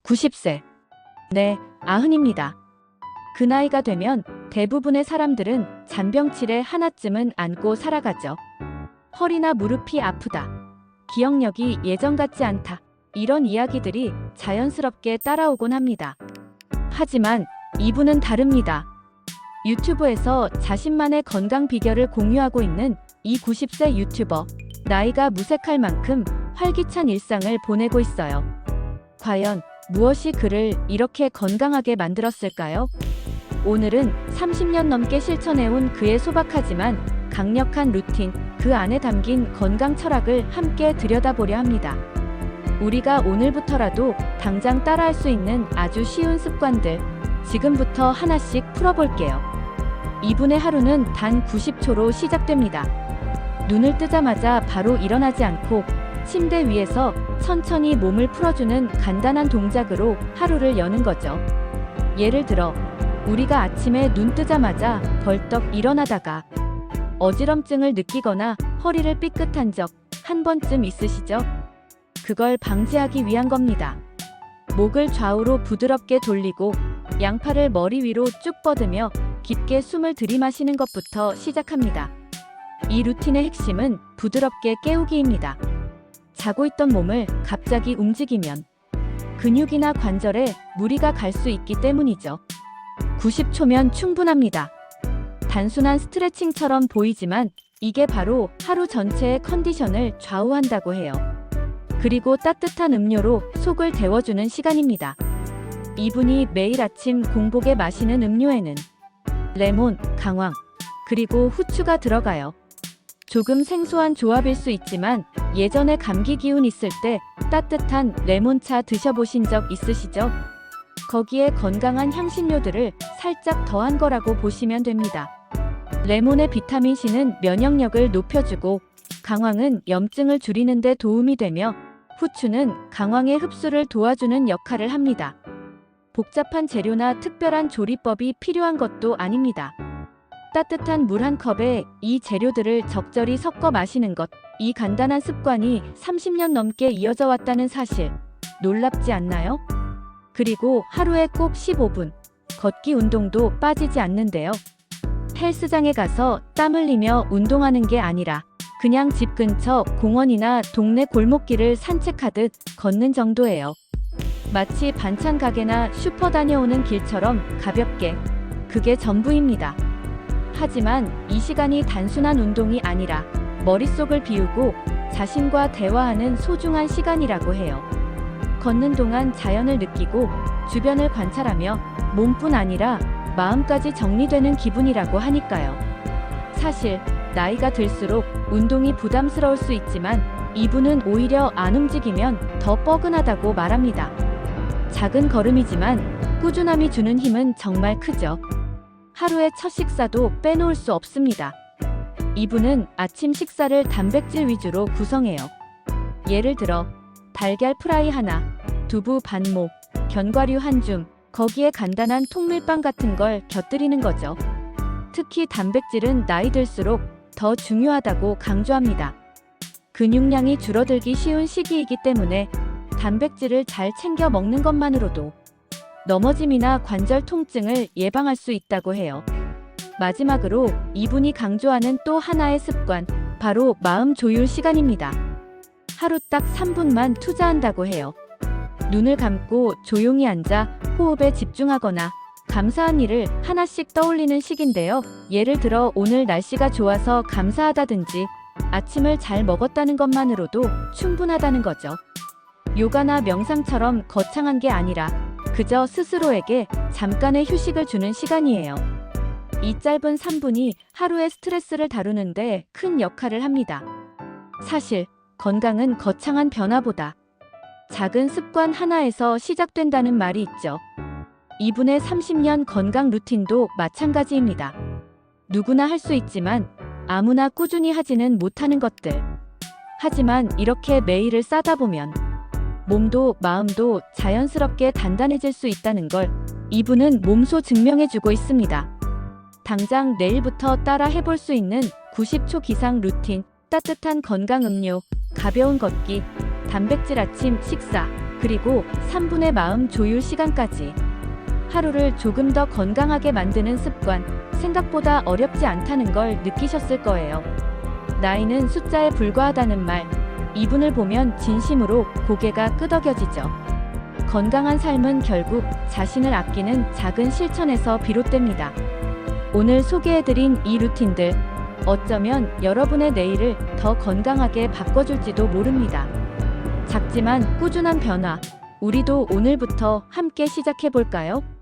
90세. 네, 아흔입니다. 그 나이가 되면 대부분의 사람들은 잔병치레 하나쯤은 안고 살아가죠. 허리나 무릎이 아프다. 기억력이 예전 같지 않다. 이런 이야기들이 자연스럽게 따라오곤 합니다. 하지만 이분은 다릅니다. 유튜브에서 자신만의 건강 비결을 공유하고 있는 이 90세 유튜버. 나이가 무색할 만큼 활기찬 일상을 보내고 있어요. 과연 무엇이 그를 이렇게 건강하게 만들었을까요? 오늘은 30년 넘게 실천해온 그의 소박하지만 강력한 루틴, 그 안에 담긴 건강 철학을 함께 들여다보려 합니다. 우리가 오늘부터라도 당장 따라할 수 있는 아주 쉬운 습관들, 지금부터 하나씩 풀어볼게요. 이분의 하루는 단 90초로 시작됩니다. 눈을 뜨자마자 바로 일어나지 않고 침대 위에서 천천히 몸을 풀어주는 간단한 동작으로 하루를 여는 거죠. 예를 들어 우리가 아침에 눈 뜨자마자 벌떡 일어나다가 어지럼증을 느끼거나 허리를 삐끗한 적 한 번쯤 있으시죠? 그걸 방지하기 위한 겁니다. 목을 좌우로 부드럽게 돌리고 양팔을 머리 위로 쭉 뻗으며 깊게 숨을 들이마시는 것부터 시작합니다. 이 루틴의 핵심은 부드럽게 깨우기입니다. 자고 있던 몸을 갑자기 움직이면 근육이나 관절에 무리가 갈 수 있기 때문이죠. 90초면 충분합니다. 단순한 스트레칭처럼 보이지만 이게 바로 하루 전체의 컨디션을 좌우한다고 해요. 그리고 따뜻한 음료로 속을 데워주는 시간입니다. 이분이 매일 아침 공복에 마시는 음료에는 레몬, 강황, 그리고 후추가 들어가요. 조금 생소한 조합일 수 있지만 예전에 감기 기운 있을 때 따뜻한 레몬차 드셔보신 적 있으시죠? 거기에 건강한 향신료들을 살짝 더한 거라고 보시면 됩니다. 레몬의 비타민 C는 면역력을 높여주고 강황은 염증을 줄이는 데 도움이 되며 후추는 강황의 흡수를 도와주는 역할을 합니다. 복잡한 재료나 특별한 조리법이 필요한 것도 아닙니다. 따뜻한 물 한 컵에 이 재료들을 적절히 섞어 마시는 것, 이 간단한 습관이 30년 넘게 이어져 왔다는 사실, 놀랍지 않나요? 그리고 하루에 꼭 15분, 걷기 운동도 빠지지 않는데요. 헬스장에 가서 땀 흘리며 운동하는 게 아니라 그냥 집 근처 공원이나 동네 골목길을 산책하듯 걷는 정도예요. 마치 반찬 가게나 슈퍼 다녀오는 길처럼 가볍게, 그게 전부입니다. 하지만 이 시간이 단순한 운동이 아니라 머릿속을 비우고 자신과 대화하는 소중한 시간이라고 해요. 걷는 동안 자연을 느끼고 주변을 관찰하며 몸뿐 아니라 마음까지 정리되는 기분이라고 하니까요. 사실 나이가 들수록 운동이 부담스러울 수 있지만 이분은 오히려 안 움직이면 더 뻐근하다고 말합니다. 작은 걸음이지만 꾸준함이 주는 힘은 정말 크죠. 하루의 첫 식사도 빼놓을 수 없습니다. 이분은 아침 식사를 단백질 위주로 구성해요. 예를 들어 달걀 프라이 하나, 두부 반모, 견과류 한 줌, 거기에 간단한 통밀빵 같은 걸 곁들이는 거죠. 특히 단백질은 나이 들수록 더 중요하다고 강조합니다. 근육량이 줄어들기 쉬운 시기이기 때문에 단백질을 잘 챙겨 먹는 것만으로도 넘어짐이나 관절 통증을 예방할 수 있다고 해요. 마지막으로 이분이 강조하는 또 하나의 습관, 바로 마음 조율 시간입니다. 하루 딱 3분만 투자한다고 해요. 눈을 감고 조용히 앉아 호흡에 집중하거나 감사한 일을 하나씩 떠올리는 식인데요. 예를 들어 오늘 날씨가 좋아서 감사하다든지 아침을 잘 먹었다는 것만으로도 충분하다는 거죠. 요가나 명상처럼 거창한 게 아니라 그저 스스로에게 잠깐의 휴식을 주는 시간이에요. 이 짧은 3분이 하루의 스트레스를 다루는데 큰 역할을 합니다. 사실 건강은 거창한 변화보다 작은 습관 하나에서 시작된다는 말이 있죠. 이분의 30년 건강 루틴도 마찬가지입니다. 누구나 할 수 있지만 아무나 꾸준히 하지는 못하는 것들. 하지만 이렇게 매일을 쌓다 보면 몸도 마음도 자연스럽게 단단해질 수 있다는 걸 이분은 몸소 증명해주고 있습니다. 당장 내일부터 따라 해볼 수 있는 90초 기상 루틴, 따뜻한 건강 음료, 가벼운 걷기, 단백질 아침 식사, 그리고 3분의 마음 조율 시간까지. 하루를 조금 더 건강하게 만드는 습관, 생각보다 어렵지 않다는 걸 느끼셨을 거예요. 나이는 숫자에 불과하다는 말, 이분을 보면 진심으로 고개가 끄덕여지죠. 건강한 삶은 결국 자신을 아끼는 작은 실천에서 비롯됩니다. 오늘 소개해드린 이 루틴들, 어쩌면 여러분의 내일을 더 건강하게 바꿔줄지도 모릅니다. 작지만 꾸준한 변화, 우리도 오늘부터 함께 시작해볼까요?